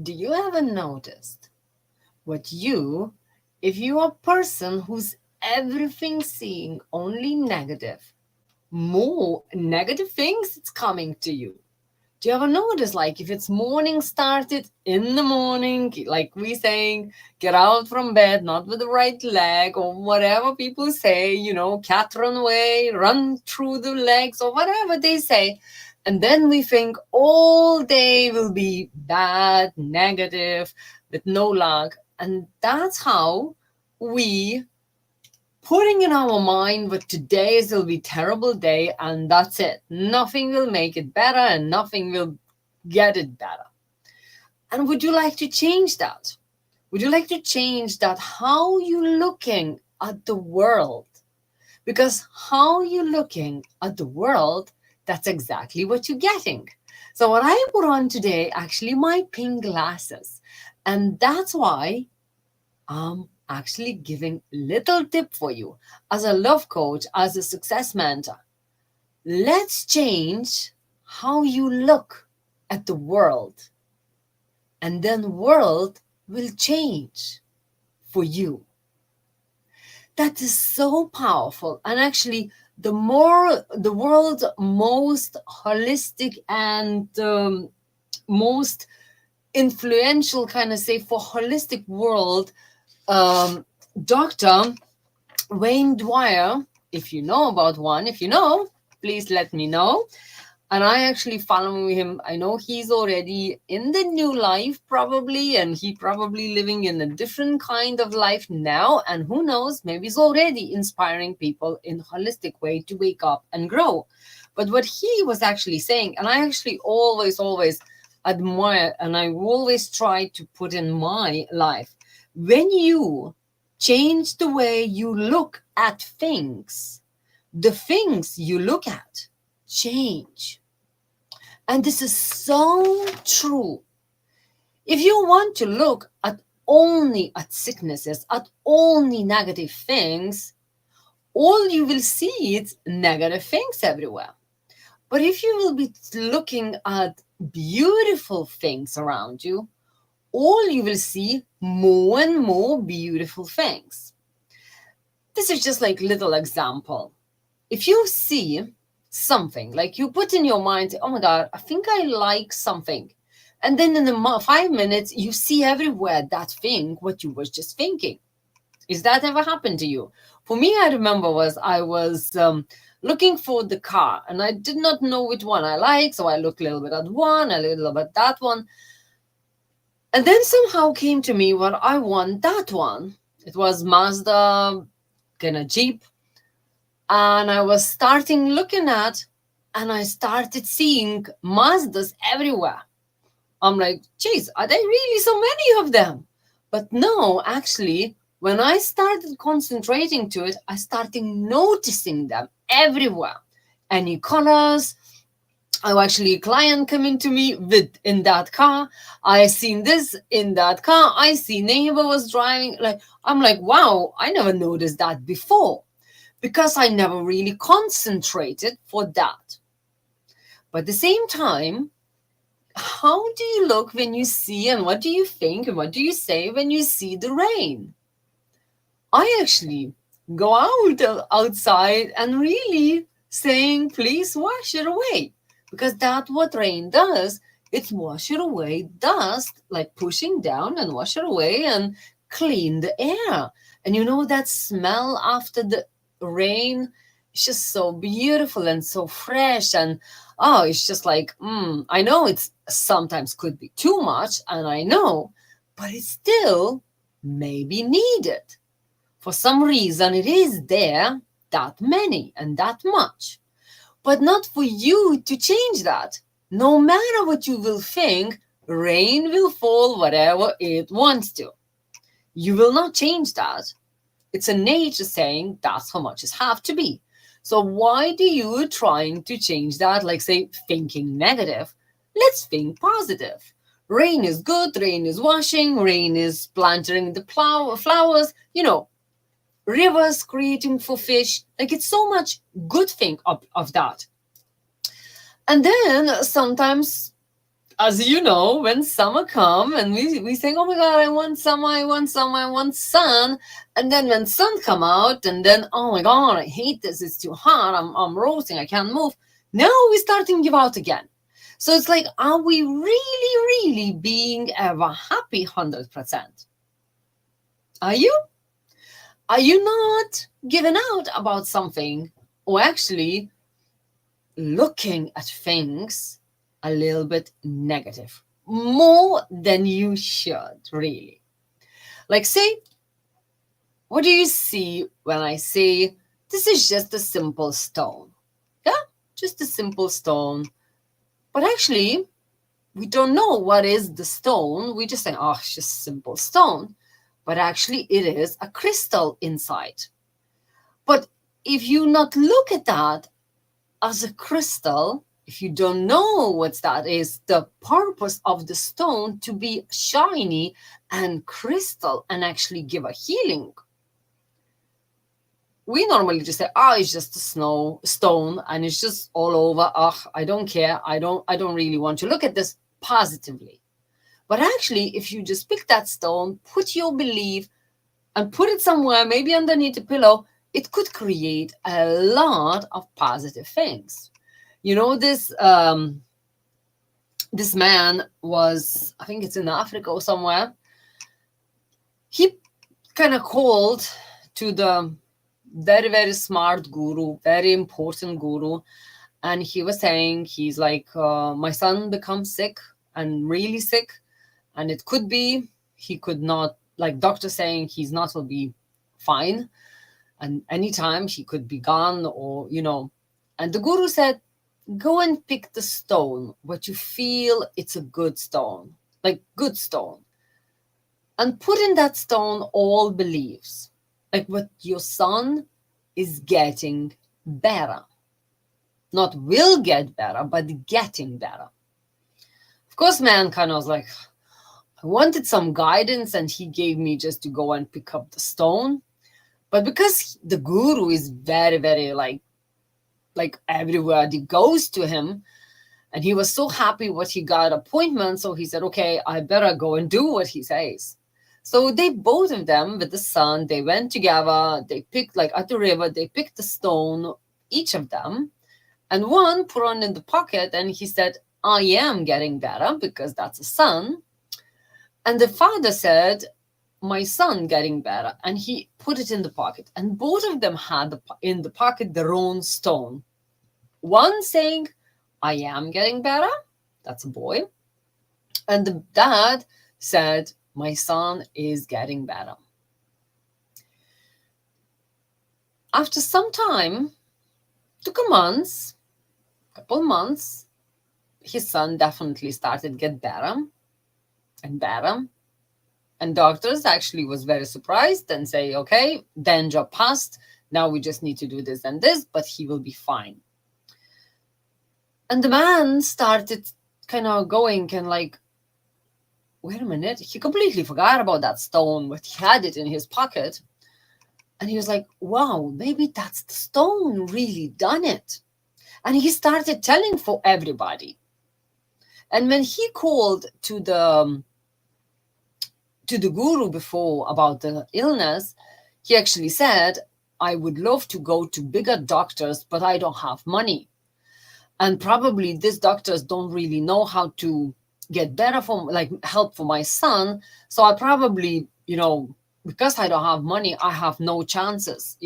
Do you ever noticed what if you are a person who's everything seeing only negative, more negative things it's coming to you? Do you ever notice, like, if it's morning started in the morning, like we saying, get out from bed, not with the right leg, or whatever people say, cat run away, run through the legs, or whatever they say. And then we think all day will be bad, negative, with no luck. And that's how we putting in our mind that today will be terrible day and that's it. Nothing will make it better and nothing will get it better. And would you like to change that? Would you like to change that? How you looking at the world? Because how you looking at the world, that's exactly what you're getting. So what I put on today, actually my pink glasses. And that's why I'm actually giving little tip for you as a love coach, as a success mentor. Let's change how you look at the world, and then world will change for you. That is so powerful. And actually, the world's most holistic and most influential, kind of say, for holistic world, Dr. Wayne Dwyer, if you know about one, if you know, please let me know. And I actually follow him. I know he's already in the new life probably, and he probably living in a different kind of life now. And who knows, maybe he's already inspiring people in a holistic way to wake up and grow. But what he was actually saying, and I actually always admire, and I always try to put in my life, when you change the way you look at things, the things you look at change. And this is so true. If you want to look at only at sicknesses, at only negative things, all you will see is negative things everywhere. But if you will be looking at beautiful things around you, all you will see more and more beautiful things. This is just like little example. If you see something, like you put in your mind, oh my God, I think I like something. And then in the 5 minutes, you see everywhere that thing, what you was just thinking. Is that ever happened to you? For me, I remember I was looking for the car and I did not know which one I like. So I looked a little bit at one, a little bit at that one. And then somehow came to me what I want, that one. It was Mazda, kind of Jeep. And I was starting looking at, and I started seeing Mazdas everywhere. I'm like, geez, are there really so many of them? But no, actually, when I started concentrating to it, I started noticing them everywhere. Any colors. I actually a client coming to me with in that car. I seen this in that car. I see neighbor was driving. Like I'm like, wow, I never noticed that before, because I never really concentrated for that. But at the same time, how do you look when you see, and what do you think and what do you say when you see the rain? I actually go outside and really saying, please wash it away. Because that's what rain does. It's wash it away dust, like pushing down and wash it away and clean the air. And you know that smell after the rain? It's just so beautiful and so fresh. And oh, it's just like, I know it's sometimes could be too much, and I know, but it's still maybe needed. For some reason, it is there that many and that much. But not for you to change that. No matter what you will think, rain will fall whatever it wants to. You will not change that. It's a nature saying that's how much it have to be. So why do you trying to change that? Like say thinking negative. Let's think positive. Rain is good, rain is washing, rain is planting the flowers, rivers creating for fish. Like it's so much good thing of that. And then sometimes as you know, when summer come and we think, oh my God, I want summer, I want summer, I want sun. And then when sun come out and then, oh my God, I hate this. It's too hot. I'm roasting. I can't move. Now we starting to give out again. So it's like, are we really being ever happy 100%? Are you? Are you not giving out about something or actually looking at things a little bit negative, more than you should, really? Like, say, what do you see when I say this is just a simple stone? Yeah, just a simple stone. But actually, we don't know what is the stone. We just say, oh, it's just a simple stone. But actually, it is a crystal inside. But if you not look at that as a crystal, if you don't know what that is, the purpose of the stone to be shiny and crystal and actually give a healing. We normally just say, oh, it's just a stone and it's just all over. Oh, I don't care. I don't really want to look at this positively. But actually, if you just pick that stone, put your belief and put it somewhere, maybe underneath a pillow, it could create a lot of positive things. You know, this man was, I think it's in Africa or somewhere. He kind of called to the very smart guru, very important guru, and he was saying, he's like, my son becomes sick and really sick, and it could be he could not, like doctor saying he's not will be fine, and anytime he could be gone, or and the guru said, go and pick the stone what you feel it's a good stone, like good stone, and put in that stone all beliefs, like what your son is getting better, not will get better, but getting better. Of course, man kind of was like, I wanted some guidance, and he gave me just to go and pick up the stone. But because the guru is very like everywhere he goes to him, and he was so happy what he got appointment, so he said, okay, I better go and do what he says. So they, both of them with the son, they went together, they picked, like at the river, they picked the stone, each of them, and one put on in the pocket, and he said, I am getting better, because that's a son. And the father said, my son getting better, and he put it in the pocket, and both of them had in the pocket their own stone. One saying, I am getting better, that's a boy, and the dad said, my son is getting better. After some time, took a couple months, his son definitely started to get better and better. And doctors actually was very surprised and say, okay, danger passed. Now we just need to do this and this, but he will be fine. And the man started kind of going and like, wait a minute, he completely forgot about that stone, but he had it in his pocket. And he was like, wow, maybe that's the stone really done it. And he started telling for everybody. And when he called to the guru before about the illness, he actually said, I would love to go to bigger doctors, but I don't have money. And probably these doctors don't really know how to get better for, like, help for my son. So I probably, because I don't have money, I have no chances,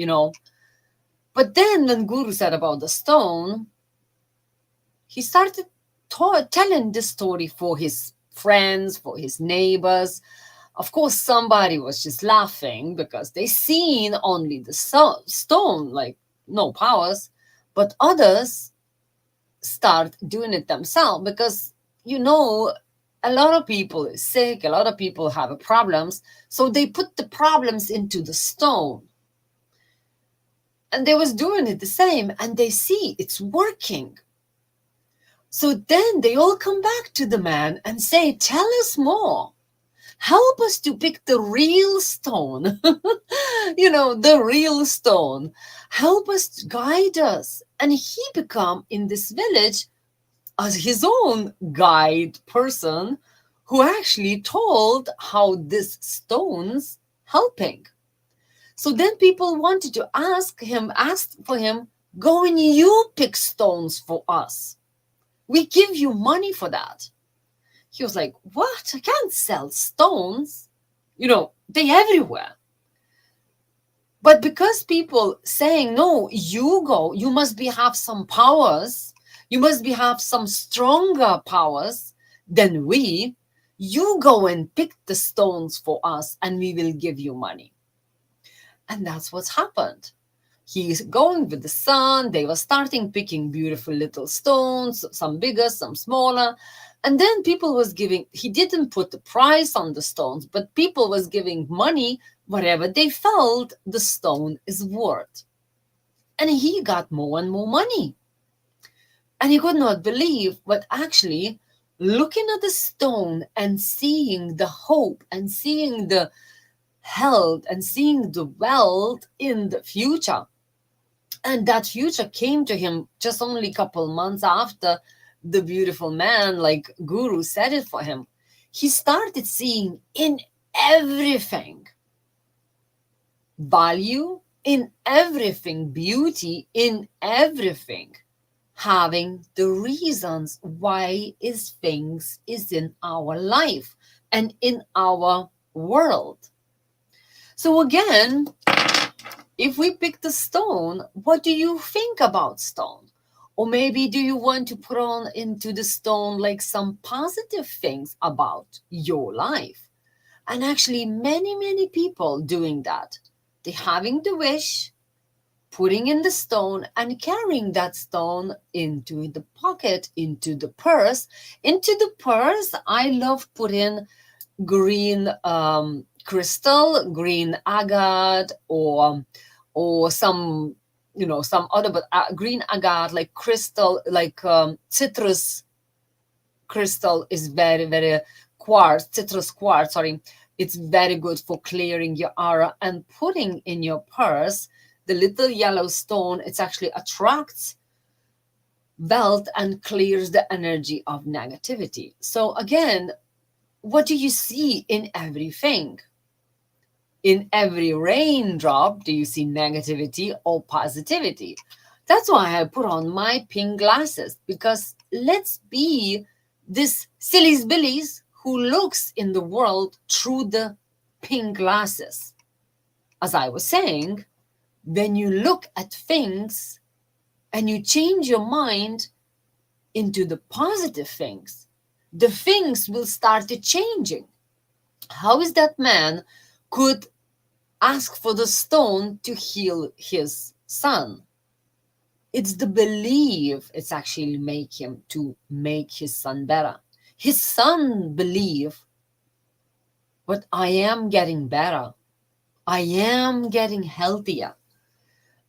But then when Guru said about the stone, he started telling this story for his friends, for his neighbors. Of course, somebody was just laughing because they seen only the stone, like no powers, but others start doing it themselves because, a lot of people is sick, a lot of people have problems, so they put the problems into the stone. And they was doing it the same, and they see it's working. So then they all come back to the man and say, tell us more. Help us to pick the real stone, the real stone. Help us, guide us. And he become in this village as his own guide person who actually told how this stones helping. So then people wanted to ask for him, go and you pick stones for us. We give you money for that. He was like, what? I can't sell stones. They everywhere. But because people saying, no, you go, you must have some powers, you must have some stronger powers than we, you go and pick the stones for us and we will give you money. And that's what's happened. He's going with the son. They were starting picking beautiful little stones, some bigger, some smaller. And then people was giving, he didn't put the price on the stones, but people was giving money, whatever they felt the stone is worth. And he got more and more money. And he could not believe, but actually looking at the stone and seeing the hope and seeing the health and seeing the wealth in the future. And that future came to him just only a couple months after the beautiful man, like Guru, said it for him. He started seeing in everything value, in everything beauty, in everything having the reasons why is things is in our life and in our world. So again, if we pick the stone, what do you think about stone? Or maybe do you want to put on into the stone like some positive things about your life? And actually many people doing that. They're having the wish, putting in the stone and carrying that stone into the pocket, into the purse. Into the purse, I love putting green crystal, green agate, or some some other, but green agate, like crystal, like citrus crystal is very citrus quartz, sorry. It's very good for clearing your aura and putting in your purse the little yellow stone. It actually attracts wealth and clears the energy of negativity. So again, what do you see in everything? In every raindrop, do you see negativity or positivity? That's why I put on my pink glasses, because let's be this silly billies who looks in the world through the pink glasses. As I was saying, when you look at things and you change your mind into the positive things, the things will start changing. How is that man could ask for the stone to heal his son? It's the belief it's actually make his son better. His son believe, but I am getting better. I am getting healthier.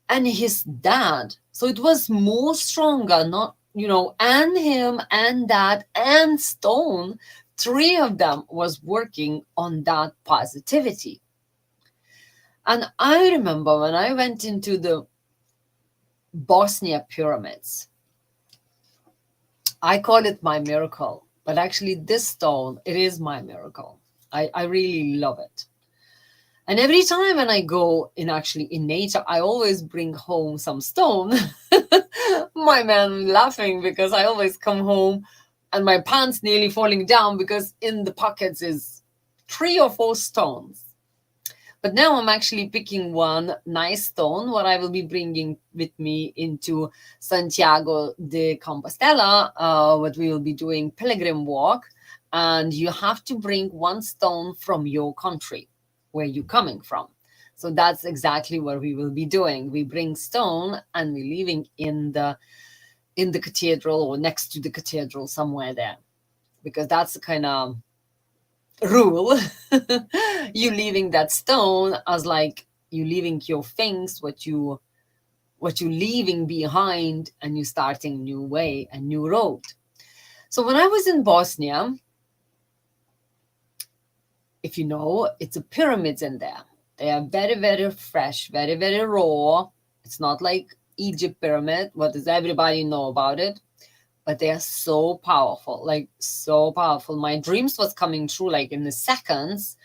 And his dad, so it was more stronger, not, and him and dad and stone, three of them was working on that positivity. And I remember when I went into the Bosnia pyramids, I call it my miracle, but actually this stone, it is my miracle. I really love it. And every time when I go in nature, I always bring home some stone. My man laughing because I always come home and my pants nearly falling down because in the pockets is 3 or 4 stones. But now I'm actually picking one nice stone, what I will be bringing with me into Santiago de Compostela, what we will be doing pilgrim walk. And you have to bring one stone from your country, where you're coming from. So that's exactly what we will be doing. We bring stone and we're leaving in the cathedral or next to the cathedral somewhere there, because that's the kind of rule. You leaving that stone as like you leaving your things, what you leaving behind, and you starting new way, a new road. So when I was in Bosnia, if you know, it's a pyramids in there. They are very fresh, very raw. It's not like Egypt pyramid. What does everybody know about it? but they are so powerful, like so powerful. My dreams was coming true like in the seconds.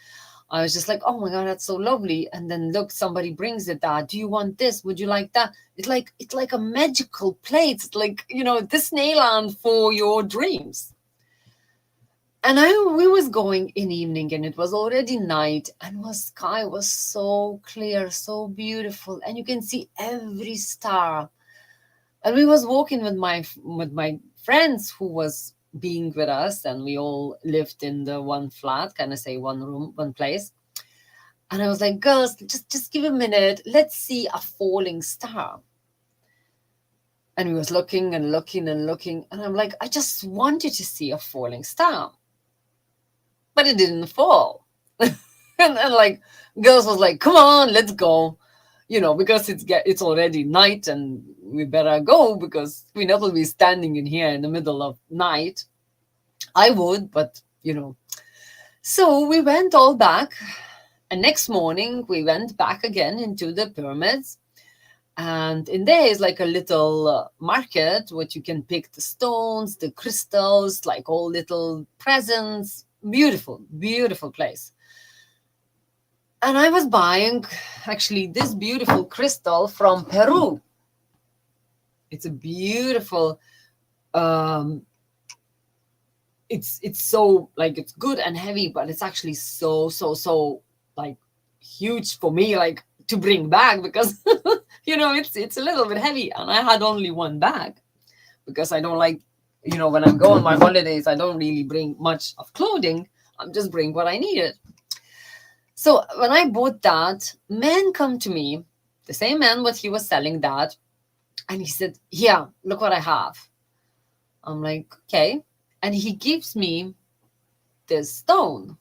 I was just like, oh my God, that's so lovely. And then look, somebody brings it that. Do you want this? Would you like that? It's like a magical place. It's like, Disneyland for your dreams. And we was going in evening and it was already night and the sky was so clear, so beautiful. And you can see every star. And we was walking with my friends who was being with us, and we all lived in the one flat, kind of say one room, one place. And I was like, girls, just give a minute. Let's see a falling star. And we was looking and looking and looking. And I'm like, I just wanted to see a falling star. But it didn't fall. and like, girls was like, come on, let's go. Because it's already night and we better go because we never be standing in here in the middle of night. I would, but. So we went all back. And next morning, we went back again into the pyramids. And in there is like a little market where you can pick the stones, the crystals, like all little presents. Beautiful, beautiful place. And I was buying actually this beautiful crystal from Peru. It's a beautiful, it's so like it's good and heavy, but it's actually so like huge for me, like to bring back because it's a little bit heavy, and I had only one bag because I don't like, when I go on my holidays, I don't really bring much of clothing. I'm just bring what I needed. So when I bought that, man come to me, the same man what he was selling that, and he said, "Yeah, look what I have." I'm like, okay. And he gives me this stone.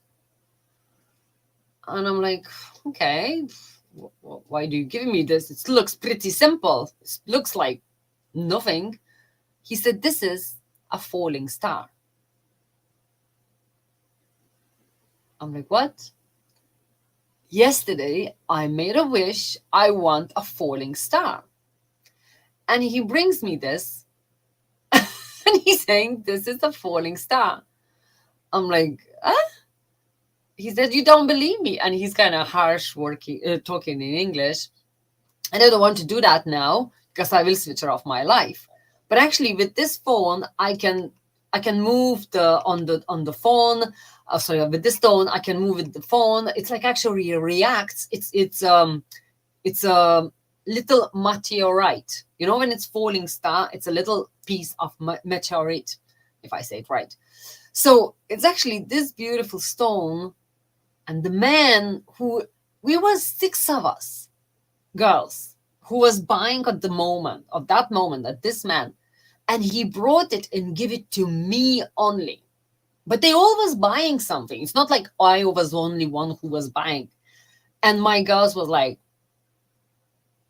And I'm like, okay, why do you give me this? It looks pretty simple. It looks like nothing. He said, this is a falling star. I'm like, what? Yesterday, I made a wish. I want a falling star. And he brings me this. And he's saying, this is a falling star. I'm like, huh? He said, you don't believe me. And he's kind of harsh talking in English. And I don't want to do that now because I will switch off my life. But actually with this phone, I can move on the phone. Sorry, with this stone, I can move with the phone. It's like actually reacts. It's a little meteorite. When it's falling star, it's a little piece of meteorite, if I say it right. So it's actually this beautiful stone. And the man we was 6 of us, girls, who was buying at this man, and he brought it and give it to me only. But they all was buying something. It's not like I was only one who was buying. And my girls was like,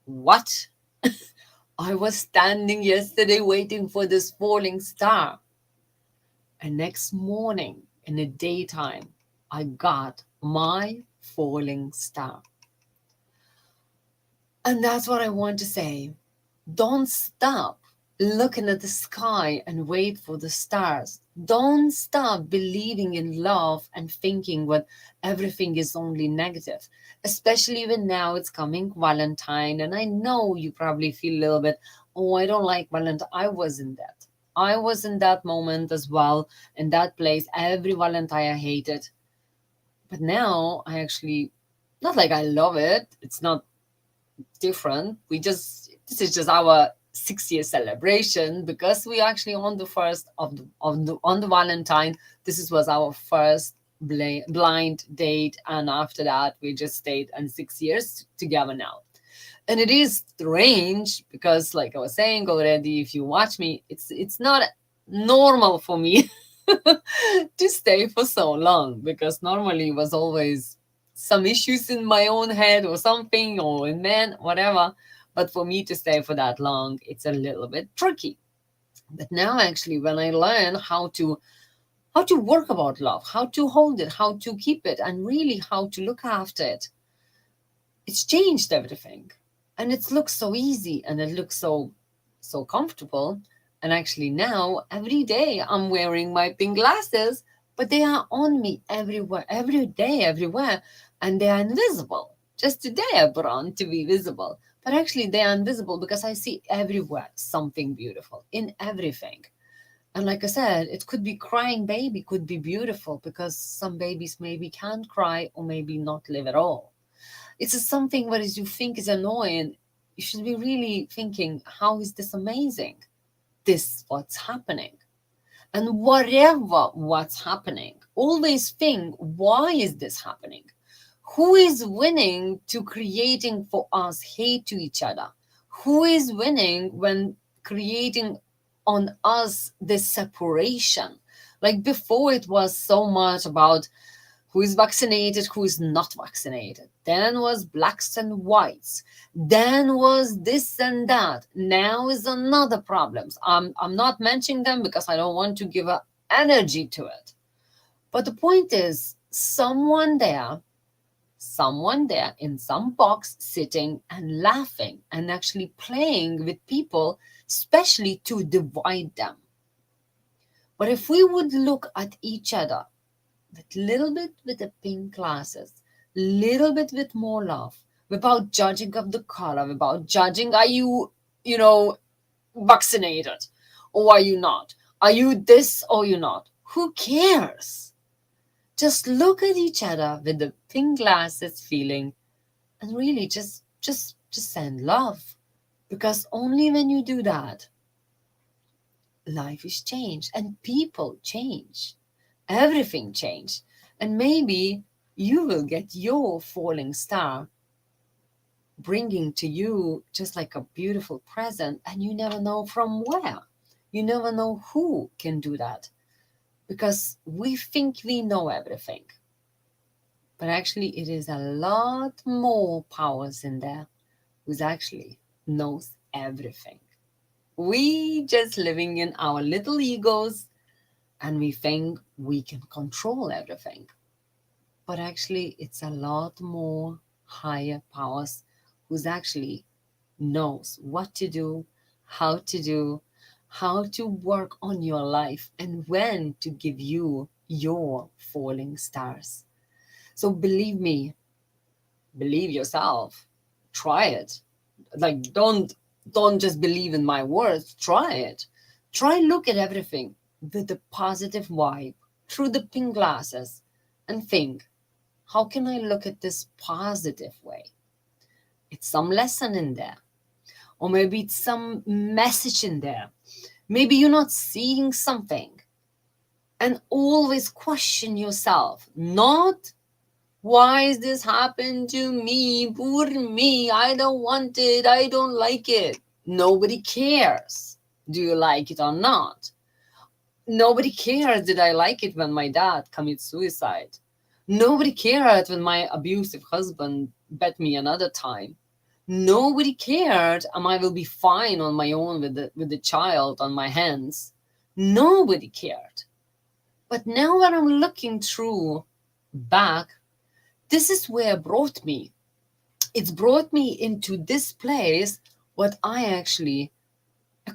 what? I was standing yesterday waiting for this falling star. And next morning in the daytime, I got my falling star. And that's what I want to say. Don't stop looking at the sky and wait for the stars. Don't stop believing in love and thinking what everything is only negative, especially when now it's coming Valentine. And I know you probably feel a little bit, oh, I don't like Valentine. I was in that moment as well, in that place. Every Valentine I hated. But now I actually, not like I love it. It's not different. This is just our 6-year celebration because we actually on the first on the Valentine. This was our first blind date, and after that we just stayed and 6 years together now. And it is strange because, like I was saying already, if you watch me, it's not normal for me to stay for so long, because normally it was always some issues in my own head or something, or in men, whatever. But for me to stay for that long, it's a little bit tricky. But now actually, when I learn how to work about love, how to hold it, how to keep it, and really how to look after it, it's changed everything. And it looks so easy and it looks so comfortable. And actually now, every day, I'm wearing my pink glasses, but they are on me everywhere, every day, everywhere, and they are invisible. Just today I put on to be visible, but actually they are invisible because I see everywhere something beautiful in everything. And like I said, it could be crying baby, could be beautiful because some babies maybe can't cry or maybe not live at all. It's just something what is you think is annoying. You should be really thinking, how is this amazing? This what's happening. And whatever what's happening, always think, why is this happening? Who is winning to creating for us hate to each other? Who is winning when creating on us this separation? Like before, it was so much about who is vaccinated, who is not vaccinated. Then was blacks and whites. Then was this and that. Now is another problems. I'm not mentioning them because I don't want to give a energy to it. But the point is, someone there in some box sitting and laughing and actually playing with people, especially to divide them. But if we would look at each other with little bit with the pink glasses, little bit with more love, without judging of the color, without judging, are you, vaccinated or are you not? Are you this or you not? Who cares? Just look at each other with the pink glasses feeling and really just send love. Because only when you do that, life is changed and people change. Everything changed. And maybe you will get your falling star bringing to you just like a beautiful present, and you never know from where. You never know who can do that because we think we know everything. But actually, it is a lot more powers in there who actually knows everything. We just living in our little egos and we think we can control everything. But actually, it's a lot more higher powers who's actually knows what to do, how to work on your life, and when to give you your falling stars. So believe me, believe yourself, try it. Like don't just believe in my words, try it. Try look at everything with a positive vibe through the pink glasses and think, how can I look at this positive way? It's some lesson in there, or maybe it's some message in there. Maybe you're not seeing something, and always question yourself, not why is this happened to me? Poor me. I don't want it. I don't like it. Nobody cares. Do you like it or not? Nobody cares. Did I like it when my dad committed suicide? Nobody cared when my abusive husband bet me another time. Nobody cared. I will be fine on my own with the child on my hands. Nobody cared. But now when I'm looking through back, this is where it brought me. It's brought me into this place what I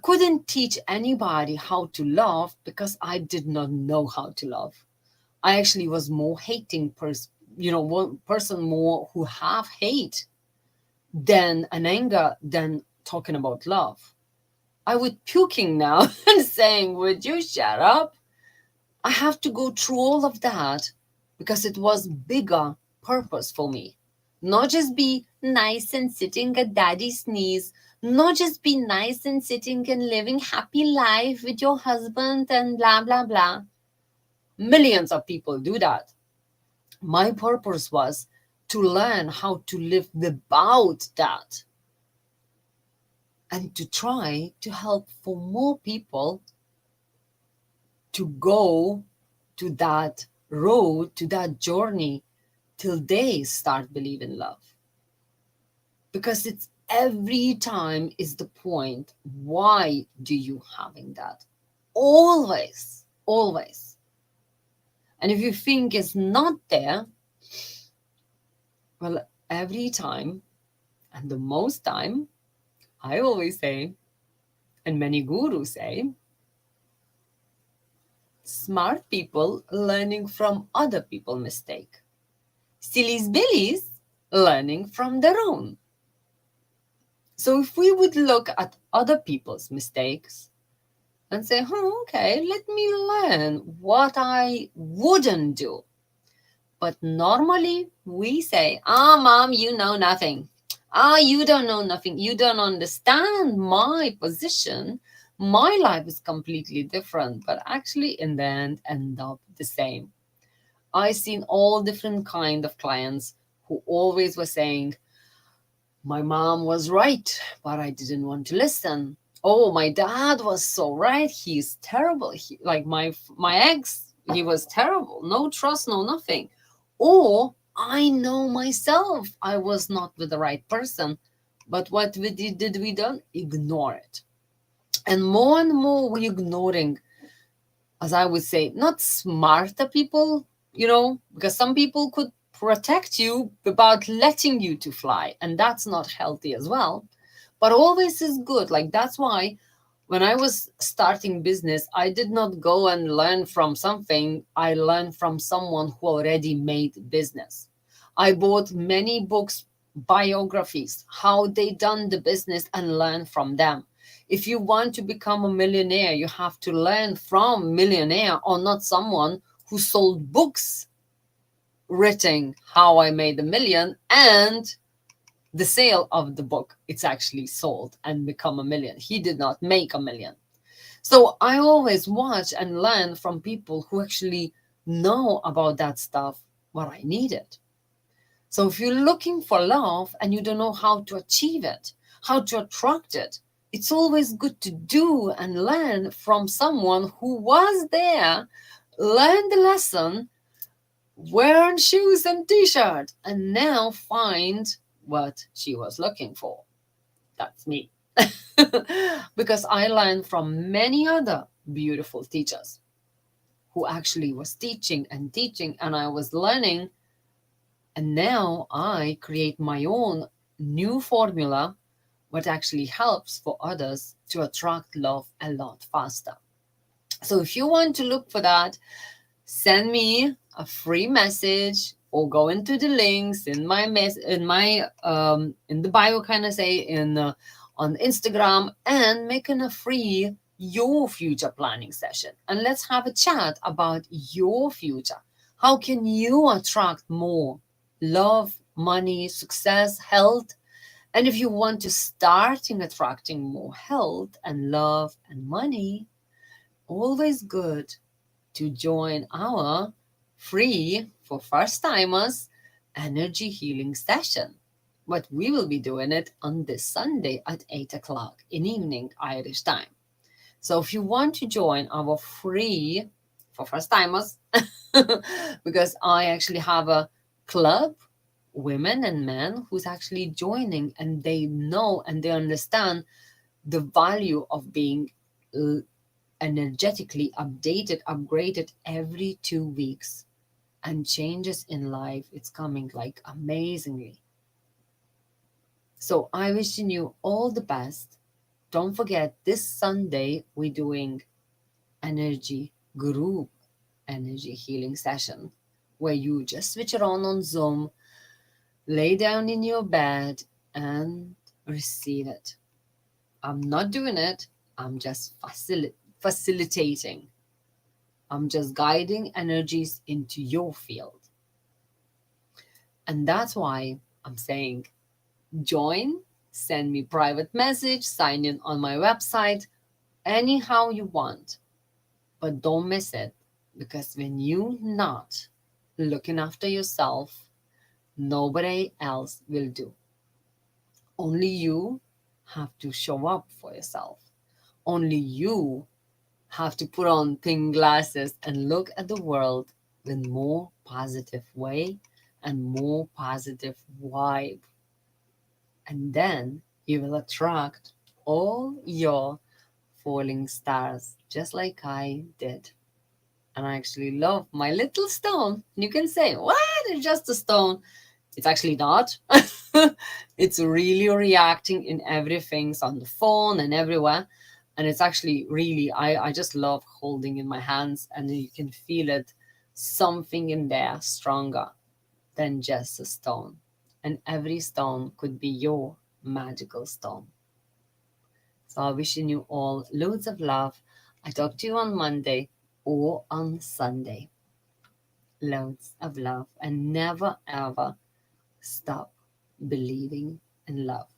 couldn't teach anybody how to love because I did not know how to love. I actually was more hating one person more who have hate than an anger than talking about love. I would puking now and saying, would you shut up? I have to go through all of that because it was bigger purpose for me. Not just be nice and sitting at daddy's knees, not just be nice and sitting and living happy life with your husband and blah, blah, blah. Millions of people do that. My purpose was to learn how to live without that and to try to help for more people to go to that road, to that journey till they start believing love. Because it's every time is the point, why do you having that? Always, always. And if you think it's not there, well, every time and the most time, I always say, And many gurus say smart people learning from other people's mistake. Silly's Billies learning from their own. So if we would look at other people's mistakes and say, okay, let me learn what I wouldn't do. But normally we say, mom, you know nothing. You don't know nothing. You don't understand my position. My life is completely different, but actually in the end up the same. I've seen all different kind of clients who always were saying, my mom was right, but I didn't want to listen. Oh, my dad was so right. He's terrible. Like my ex, he was terrible. No trust, no nothing. Or I know myself I was not with the right person. But what did we done? Ignore it. And more we ignoring, as I would say, not smarter people, because some people could protect you about letting you to fly, and that's not healthy as well. But always is good. Like that's why when I was starting business, I did not go and learn from something. I learned from someone who already made business. I bought many books, biographies, how they done the business, and learn from them. If you want to become a millionaire, you have to learn from millionaire, or not someone who sold books written how I made a million, and the sale of the book, it's actually sold and become a million. He did not make a million. So I always watch and learn from people who actually know about that stuff, what I needed. So if you're looking for love and you don't know how to achieve it, how to attract it, it's always good to do and learn from someone who was there, learn the lesson, wearing shoes and t-shirt, and now find what she was looking for. That's me. Because I learned from many other beautiful teachers who actually was teaching, and I was learning. And now I create my own new formula, what actually helps for others to attract love a lot faster. So if you want to look for that, send me a free message or go into the links in my in the bio, kind of say, on Instagram, and making a free your future planning session, and let's have a chat about your future. How can you attract more love, money, success, health? And if you want to start in attracting more health and love and money, always good to join our free, for first timers, energy healing session. But we will be doing it on this Sunday at 8 o'clock in evening Irish time. So if you want to join our free, for first timers, because I actually have a club, women and men who's actually joining, and they know and they understand the value of being energetically updated, upgraded every 2 weeks, and changes in life, it's coming like amazingly. So I wishing you all the best. Don't forget, this Sunday we're doing energy group energy healing session, where you just switch it on Zoom, lay down in your bed and receive it. I'm not doing it, I'm just facilitating. I'm just guiding energies into your field. And that's why I'm saying join, send me private message, sign in on my website, anyhow you want. But don't miss it, because when you're not looking after yourself, nobody else will do. Only you have to show up for yourself. Only you have to put on pink glasses and look at the world with more positive way and more positive vibe. And then you will attract all your falling stars, just like I did. And I actually love my little stone. You can say, what? It's just a stone. It's actually not. It's really reacting in everything, on the phone and everywhere. And it's actually really, I just love holding in my hands, and you can feel it, something in there stronger than just a stone. And every stone could be your magical stone. So I'm wishing you all loads of love. I talk to you on Monday or on Sunday. Loads of love, and never ever stop believing in love.